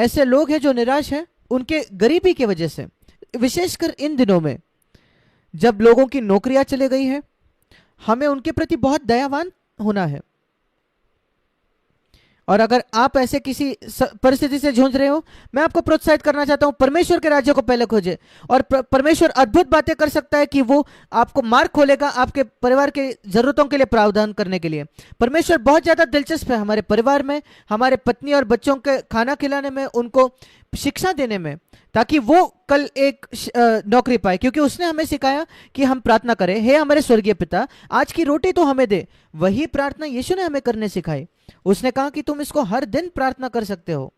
ऐसे लोग हैं जो निराश हैं उनके गरीबी की वजह से, विशेषकर इन दिनों में जब लोगों की नौकरियां चले गई हैं। हमें उनके प्रति बहुत दयावान होना है। और अगर आप ऐसे किसी परिस्थिति से जूझ रहे हो, मैं आपको प्रोत्साहित करना चाहता हूं, परमेश्वर के राज्य को पहले खोजे। और परमेश्वर अद्भुत बातें कर सकता है कि वो आपको मार्ग खोलेगा आपके परिवार के जरूरतों के लिए प्रावधान करने के लिए। परमेश्वर बहुत ज्यादा दिलचस्प है हमारे परिवार में, हमारे पत्नी और बच्चों के खाना खिलाने में, उनको शिक्षा देने में, ताकि वो कल एक नौकरी पाए। क्योंकि उसने हमें सिखाया कि हम प्रार्थना करें, हे हमारे स्वर्गीय पिता आज की रोटी तो हमें दे। वही प्रार्थना यीशु ने हमें करने सिखाई। उसने कहा कि तुम इसको हर दिन प्रार्थना कर सकते हो।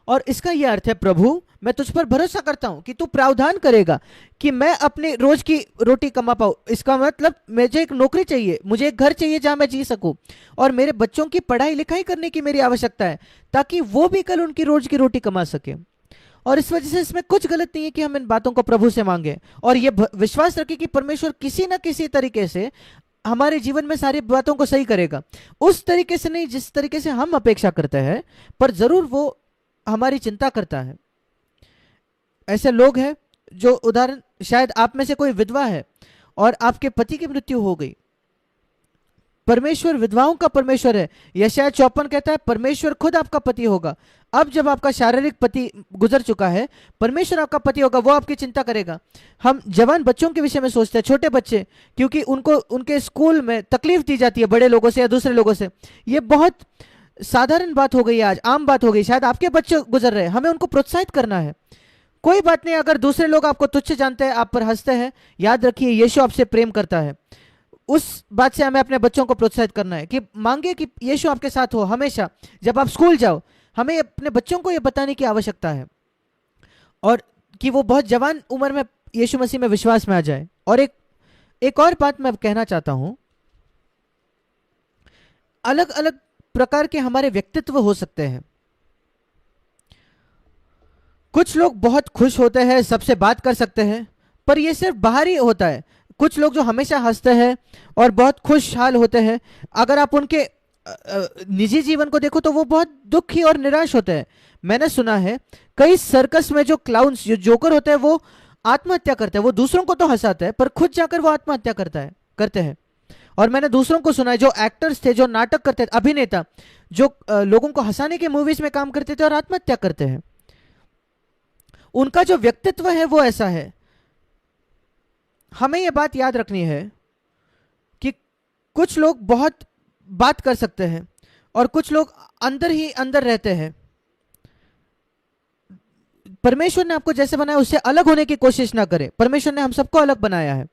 और इसका यह अर्थ है, प्रभु मैं तुझ पर भरोसा करता हूं कि तू प्रावधान करेगा कि मैं अपने रोज की रोटी कमा पाऊं। इसका मतलब मुझे एक नौकरी चाहिए, मुझे एक घर चाहिए जहां मैं जी सकूं, और मेरे बच्चों की पढ़ाई लिखाई करने की मेरी आवश्यकता है ताकि वो भी कल उनकी रोज की रोटी कमा सके। और इस वजह से इसमें कुछ गलत नहीं है कि हम इन बातों को प्रभु से मांगे, और ये विश्वास रखें कि परमेश्वर किसी ना किसी तरीके से हमारे जीवन में सारी बातों को सही करेगा। उस तरीके से नहीं जिस तरीके से हम अपेक्षा करते हैं, पर जरूर वो हमारी चिंता करता है। ऐसे लोग हैं जो, उदाहरण शायद आप में से कोई विधवा है और आपके पति की मृत्यु हो गई। परमेश्वर विधवाओं का परमेश्वर है। यशायाह 54 कहता है परमेश्वर खुद आपका पति होगा। अब जब आपका शारीरिक पति गुजर चुका है, परमेश्वर आपका पति होगा, वो आपकी चिंता करेगा। हम जवान बच्चों के विषय में सोचते हैं, छोटे बच्चे, क्योंकि उनको उनके स्कूल में तकलीफ दी जाती है बड़े लोगों से या दूसरे लोगों से। ये बहुत साधारण बात हो गई, आज आम बात हो गई। शायद आपके बच्चे गुजर रहे हैं, हमें उनको प्रोत्साहित करना है। कोई बात नहीं अगर दूसरे लोग आपको तुच्छ जानते हैं, आप पर हंसते हैं, याद रखिए यीशु आपसे प्रेम करता है। उस बात से हमें अपने बच्चों को प्रोत्साहित करना है कि मांगे कि यीशु आपके साथ हो हमेशा। जब आप स्कूल जाओ, हमें अपने बच्चों को यह बताने की आवश्यकता है, और कि वो बहुत जवान उम्र में यीशु मसीह में विश्वास में आ जाए। और एक और बात मैं कहना चाहता हूं, अलग अलग प्रकार के हमारे व्यक्तित्व हो सकते हैं। कुछ लोग बहुत खुश होते हैं, सबसे बात कर सकते हैं, पर यह सिर्फ बाहरी होता है। कुछ लोग जो हमेशा हंसते हैं और बहुत खुशहाल होते हैं, अगर आप उनके निजी जीवन को देखो तो वो बहुत दुखी और निराश होते हैं। मैंने सुना है कई सर्कस में जो क्लाउन्स, जो जोकर होते हैं, वो आत्महत्या करते हैं। वो दूसरों को तो हंसाते हैं पर खुद जाकर वो आत्महत्या करते हैं। और मैंने दूसरों को सुना है जो एक्टर्स थे, जो नाटक करते थे, अभिनेता जो लोगों को हंसाने के मूवीज में काम करते थे और आत्महत्या करते हैं। उनका जो व्यक्तित्व है वो ऐसा है। हमें यह बात याद रखनी है कि कुछ लोग बहुत बात कर सकते हैं और कुछ लोग अंदर ही अंदर रहते हैं। परमेश्वर ने आपको जैसे बनाया उससे अलग होने की कोशिश ना करें। परमेश्वर ने हम सबको अलग बनाया है,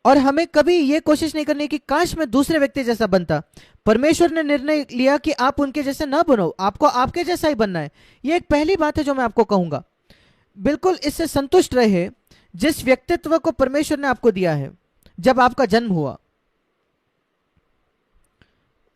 और हमें कभी यह कोशिश नहीं करनी कि काश मैं दूसरे व्यक्ति जैसा बनता। परमेश्वर ने निर्णय लिया कि आप उनके जैसे ना बनो, आपको आपके जैसा ही बनना है। यह एक पहली बात है जो मैं आपको कहूंगा। बिल्कुल इससे संतुष्ट रहे जिस व्यक्तित्व को परमेश्वर ने आपको दिया है। जब आपका जन्म हुआ,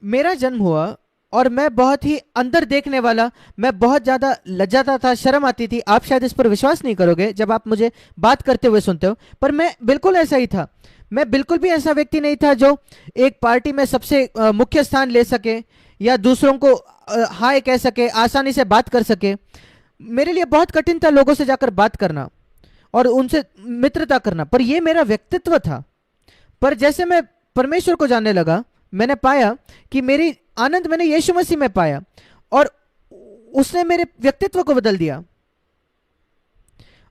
मेरा जन्म हुआ, और मैं बहुत ही अंदर देखने वाला, मैं बहुत ज्यादा लज्जाता था, शर्म आती थी। आप शायद इस पर विश्वास नहीं करोगे जब आप मुझे बात करते हुए सुनते हो, पर मैं बिल्कुल ऐसा ही था। मैं बिल्कुल भी ऐसा व्यक्ति नहीं था जो एक पार्टी में सबसे मुख्य स्थान ले सके या दूसरों को हाय कह सके, आसानी से बात कर सके। मेरे लिए बहुत कठिन था लोगों से जाकर बात करना और उनसे मित्रता करना, पर यह मेरा व्यक्तित्व था। पर जैसे मैं परमेश्वर को जानने लगा, मैंने पाया कि मेरी आनंद मैंने यीशु मसीह में पाया, और उसने मेरे व्यक्तित्व को बदल दिया।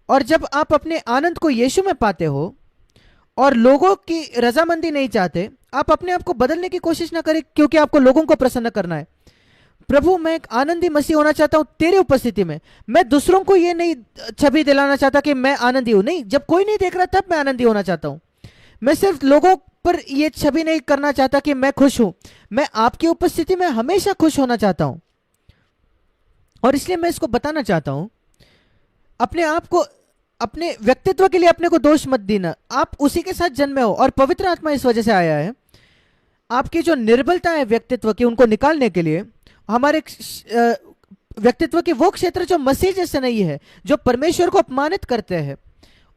और जब आप अपने आनंद को यीशु में पाते हो और लोगों की रजामंदी नहीं चाहते, आप अपने आप को बदलने की कोशिश ना करें, क्योंकि आपको लोगों को प्रसन्न करना है। प्रभु मैं एक आनंदी मसीह होना चाहता हूं तेरी उपस्थिति में। मैं दूसरों को यह नहीं छवि दिलाना चाहता कि मैं आनंदी हूं, नहीं, जब कोई नहीं देख रहा तब मैं आनंदी होना चाहता हूं। मैं सिर्फ लोगों पर यह छवि नहीं करना चाहता कि मैं खुश हूं, मैं आपकी उपस्थिति में हमेशा खुश होना चाहता हूं। और इसलिए मैं इसको बताना चाहता हूं, अपने आप को, अपने व्यक्तित्व के लिए अपने को दोष मत देना। आप उसी के साथ जन्मे हो और पवित्र आत्मा इस वजह से आया है। आपकी जो निर्बलता है व्यक्तित्व की, उनको निकालने के लिए हमारे व्यक्तित्व के वो क्षेत्र जो मसीह जैसे नहीं है, जो परमेश्वर को अपमानित करते हैं,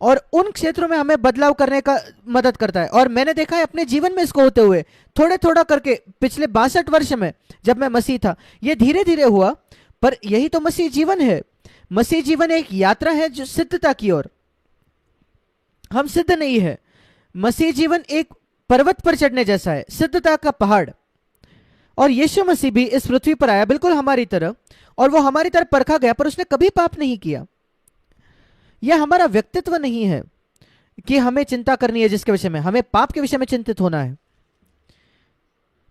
और उन क्षेत्रों में हमें बदलाव करने का मदद करता है। और मैंने देखा है अपने जीवन में इसको होते हुए, थोड़े थोड़ा करके पिछले 62 वर्ष में जब मैं मसीह था, ये धीरे धीरे हुआ। पर यही तो मसीह जीवन है। मसीह जीवन एक यात्रा है जो सिद्धता की ओर। हम सिद्ध नहीं है। मसीह जीवन एक पर्वत पर चढ़ने जैसा है, सिद्धता का पहाड़। और यीशु मसीह भी इस पृथ्वी पर आया बिल्कुल हमारी तरह, और वो हमारी तरह परखा गया, पर उसने कभी पाप नहीं किया। यह हमारा व्यक्तित्व नहीं है कि हमें चिंता करनी है जिसके विषय में, हमें पाप के विषय में चिंतित होना है।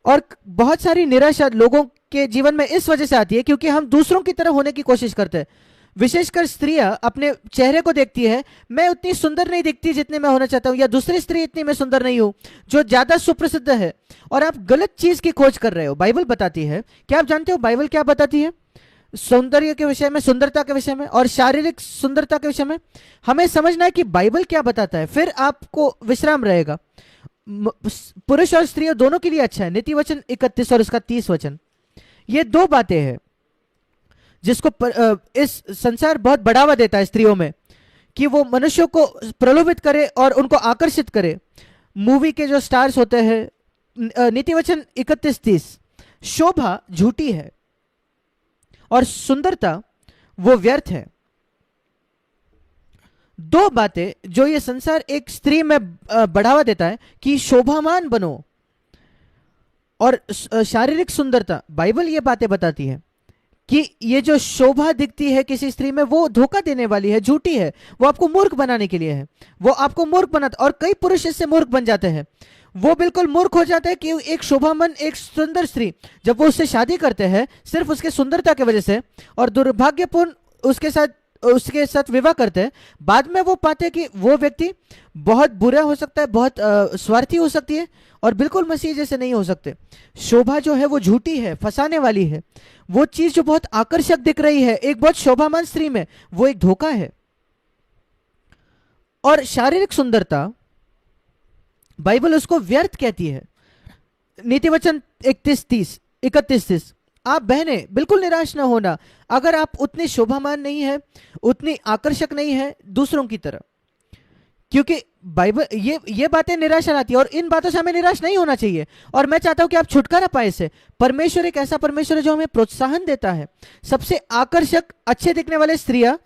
और बहुत सारी निराशा लोगों के जीवन में इस वजह से आती है क्योंकि हम दूसरों की तरह होने की कोशिश करते हैं। विशेषकर स्त्रियां अपने चेहरे को देखती है, मैं उतनी सुंदर नहीं दिखती जितने मैं होना चाहता हूं, या दूसरी स्त्री इतनी मैं सुंदर नहीं हूं जो ज्यादा सुप्रसिद्ध है। और आप गलत चीज की खोज कर रहे हो। बाइबल बताती है, क्या आप जानते हो बाइबल क्या बताती है? सौंदर्य के विषय में, सुंदरता के विषय में और शारीरिक सुंदरता के विषय में हमें समझना है कि बाइबल क्या बताता है, फिर आपको विश्राम रहेगा। पुरुष और स्त्रियों दोनों के लिए अच्छा है। नीति वचन 31 और उसका 30 वचन, ये दो बातें हैं जिसको इस संसार बहुत बढ़ावा देता है स्त्रियों में, कि वो मनुष्यों को प्रलोभित करे और उनको आकर्षित करे। मूवी के जो स्टार्स होते हैं, नीति वचन 31-30, शोभा झूठी है और सुंदरता वो व्यर्थ है। दो बातें जो ये संसार एक स्त्री में बढ़ावा देता है कि शोभामान बनो, और शारीरिक सुंदरता, बाइबल ये बातें बताती है कि ये जो शोभा दिखती है किसी स्त्री में, वो धोखा देने वाली है, झूठी है, वो आपको मूर्ख बनाने के लिए है, वो आपको मूर्ख बनाता। और कई पुरुष इससे मूर्ख बन जाते हैं। वो बिल्कुल मूर्ख हो जाता है कि एक शोभामन, एक सुंदर स्त्री जब वो उससे शादी करते हैं सिर्फ उसके सुंदरता की वजह से, और दुर्भाग्यपूर्ण उसके साथ विवाह करते हैं, बाद में वो पाते हैं कि वो व्यक्ति बहुत बुरा हो सकता है, बहुत स्वार्थी हो सकती है, और बिल्कुल मसीह जैसे नहीं हो सकते। शोभा जो है वो झूठी है, फंसाने वाली है। वो चीज जो बहुत आकर्षक दिख रही है एक बहुत शोभामान स्त्री में, वो एक धोखा है। और शारीरिक सुंदरता, बाइबल उसको व्यर्थ कहती है। नीति वचन 31-30। आप बहनें बिल्कुल निराश ना होना अगर आप उतनी शोभामान नहीं है, उतनी आकर्षक नहीं है दूसरों की तरह, क्योंकि बाइबल ये बातें निराशा लाती है, और इन बातों से हमें निराश नहीं होना चाहिए। और मैं चाहता हूं कि आप छुटकारा पाए इससे। परमेश्वर एक ऐसा परमेश्वर है जो हमें प्रोत्साहन देता है। सबसे आकर्षक, अच्छे दिखने वाले स्त्रियां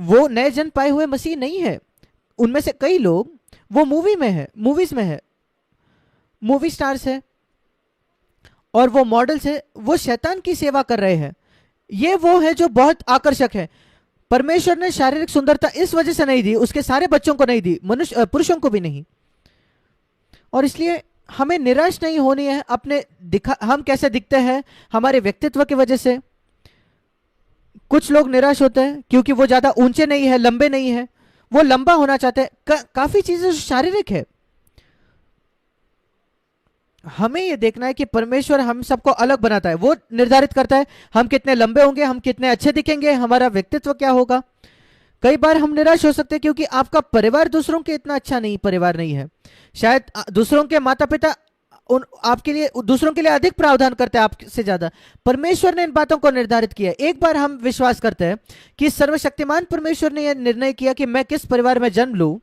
वो नए जन्म पाए हुए मसीह नहीं है। उनमें से कई लोग वो मूवीज में है, मूवी स्टार्स है, और वो मॉडल्स है, वो शैतान की सेवा कर रहे हैं। ये वो है जो बहुत आकर्षक है। परमेश्वर ने शारीरिक सुंदरता इस वजह से नहीं दी, उसके सारे बच्चों को नहीं दी, पुरुषों को भी नहीं। और इसलिए हमें निराश नहीं होनी है हम कैसे दिखते हैं हमारे व्यक्तित्व की वजह से। कुछ लोग निराश होते हैं क्योंकि वो ज्यादा ऊंचे नहीं है, लंबे नहीं है, वो लंबा होना चाहते हैं। काफी चीजें शारीरिक है। हमें यह देखना है कि परमेश्वर हम सबको अलग बनाता है। वो निर्धारित करता है हम कितने लंबे होंगे, हम कितने अच्छे दिखेंगे, हमारा व्यक्तित्व क्या होगा। कई बार हम निराश हो सकते हैं क्योंकि आपका परिवार दूसरों के इतना अच्छा परिवार नहीं है। शायद दूसरों के माता पिता आपके लिए, दूसरों के लिए अधिक प्रावधान करते हैं आपसे ज्यादा। परमेश्वर ने इन बातों को निर्धारित किया। एक बार हम विश्वास करते हैं कि सर्वशक्तिमान परमेश्वर ने यह निर्णय किया कि मैं किस परिवार में जन्म लूं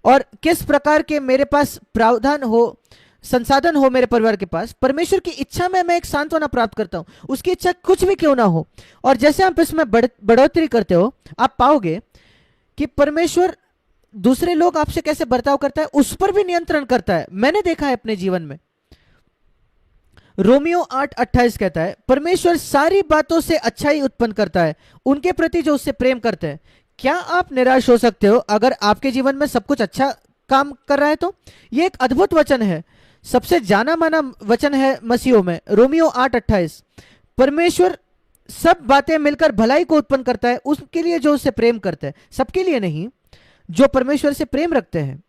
और किस प्रकार के मेरे पास प्रावधान हो, संसाधन हो मेरे परिवार के पास। परमेश्वर की इच्छा में मैं एक सांत्वना प्राप्त करता हूं, उसकी इच्छा कुछ भी क्यों ना हो। और जैसे आप इसमें बढ़ोतरी करते हो, आप पाओगे कि परमेश्वर दूसरे लोग आपसे कैसे बर्ताव करता है उस पर भी नियंत्रण करता है। मैंने देखा है अपने जीवन में। रोमियो 8:28 कहता है परमेश्वर सारी बातों से अच्छाई उत्पन्न करता है उनके प्रति जो उससे प्रेम करते हैं। क्या आप निराश हो सकते हो अगर आपके जीवन में सब कुछ अच्छा काम कर रहा है? तो यह एक अद्भुत वचन है, सबसे जाना माना वचन है मसीहों में। रोमियो 8:28, परमेश्वर सब बातें मिलकर भलाई को उत्पन्न करता है उसके लिए जो उससे प्रेम करते हैं। सबके लिए नहीं, जो परमेश्वर से प्रेम रखते हैं।